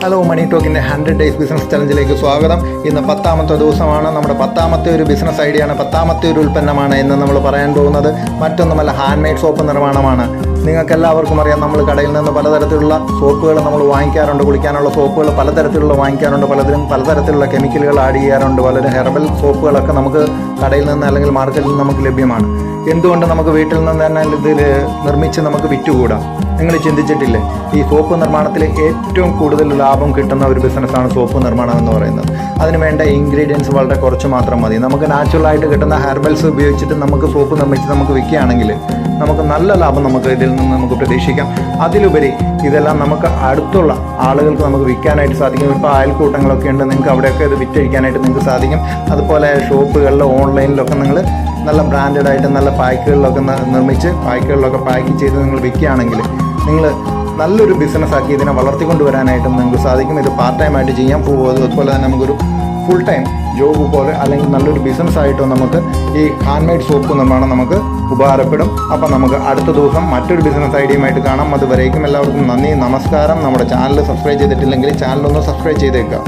Hello മണി ടോക്കിൻ്റെ 100 days business ചലഞ്ചിലേക്ക് സ്വാഗതം. ഇന്ന് 10ാമത്തെ ദിവസമാണ്. നമ്മുടെ 10ാമത്തെ ഒരു ബിസിനസ് ഐഡിയ ആണ്, 10ാമത്തെ ഒരു ഉൽപ്പന്നമാണ് ഇന്ന് നമ്മൾ പറയാൻ പോകുന്നത്. മറ്റൊന്നുമല്ല, ഹാൻഡ് മെയ്ഡ് സോപ്പ് നിർമ്മാണമാണ്. നിങ്ങൾക്കെല്ലാവർക്കും അറിയാം, നമ്മൾ കടയിൽ നിന്ന് പലതരത്തിലുള്ള സോപ്പുകൾ നമ്മൾ വാങ്ങിക്കാറുണ്ട്. കുളിക്കാനുള്ള സോപ്പുകൾ പലതരത്തിലുള്ള വാങ്ങിക്കാറുണ്ട്. പലതിലും പലതരത്തിലുള്ള കെമിക്കലുകൾ ആഡ് ചെയ്യാറുണ്ട്. വളരെ ഹെർബൽ സോപ്പുകളൊക്കെ നമുക്ക് കടയിൽ നിന്ന് അല്ലെങ്കിൽ മാർക്കറ്റിൽ നിന്ന് നമുക്ക് ലഭ്യമാണ്. എന്തുകൊണ്ട് നമുക്ക് വീട്ടിൽ നിന്ന് തന്നെ ഇതിൽ നിർമ്മിച്ച് നമുക്ക് വിറ്റുകൂടാം? നിങ്ങൾ ചിന്തിച്ചിട്ടില്ലേ? ഈ സോപ്പ് നിർമ്മാണത്തിൽ ഏറ്റവും കൂടുതൽ ലാഭം കിട്ടുന്ന ഒരു ബിസിനസ്സാണ് സോപ്പ് നിർമ്മാണം എന്ന് പറയുന്നത്. അതിന് വേണ്ട ഇൻഗ്രീഡിയൻസ് വളരെ കുറച്ച് മാത്രം മതി. നമുക്ക് നാച്ചുറലായിട്ട് കിട്ടുന്ന ഹെർബൽസ് ഉപയോഗിച്ചിട്ട് നമുക്ക് സോപ്പ് നിർമ്മിച്ച് നമുക്ക് വിൽക്കുകയാണെങ്കിൽ നമുക്ക് നല്ല ലാഭം നമുക്ക് ഇതിൽ നിന്ന് നമുക്ക് പ്രതീക്ഷിക്കാം. അതിലുപരി ഇതെല്ലാം നമുക്ക് അടുത്തുള്ള ആളുകൾക്ക് നമുക്ക് വിൽക്കാനായിട്ട് സാധിക്കും. ഇപ്പോൾ അയൽക്കൂട്ടങ്ങളൊക്കെ ഉണ്ട്, നിങ്ങൾക്ക് അവിടെയൊക്കെ ഇത് വിറ്റഴിക്കാനായിട്ട് നിങ്ങൾക്ക് സാധിക്കും. അതുപോലെ ഷോപ്പുകളിലും ഓൺലൈനിലൊക്കെ നിങ്ങൾ നല്ല ബ്രാൻഡഡായിട്ട് നല്ല പാക്കുകളിലൊക്കെ നിർമ്മിച്ച് പാക്കുകളിലൊക്കെ പാക്ക് ചെയ്ത് നിങ്ങൾ വിൽക്കുകയാണെങ്കിൽ നിങ്ങൾ നല്ലൊരു ബിസിനസ്സാക്കി ഇതിനെ വളർത്തിക്കൊണ്ടുവരാനായിട്ടും നിങ്ങൾക്ക് സാധിക്കും. ഇത് പാർട്ട് ടൈം ആയിട്ട് ചെയ്യാൻ പോകുന്നത്, അതുപോലെ തന്നെ നമുക്കൊരു ഫുൾ ടൈം ജോബ് പോലെ അല്ലെങ്കിൽ നല്ലൊരു ബിസിനസ്സായിട്ടോ നമുക്ക് ഈ ഹാൻഡ് മെയ്ഡ് സോപ്പ് നിർമ്മാണം നമുക്ക് ഉപകാരപ്പെടും. അപ്പം നമുക്ക് അടുത്ത ദിവസം മറ്റൊരു ബിസിനസ് ഐഡിയയുമായിട്ട് കാണാം. അതുവരേക്കും എല്ലാവർക്കും നന്ദി, നമസ്കാരം. നമ്മുടെ ചാനൽ സബ്സ്ക്രൈബ് ചെയ്തിട്ടില്ലെങ്കിൽ ചാനലൊന്ന് സബ്സ്ക്രൈബ് ചെയ്തേക്കുക.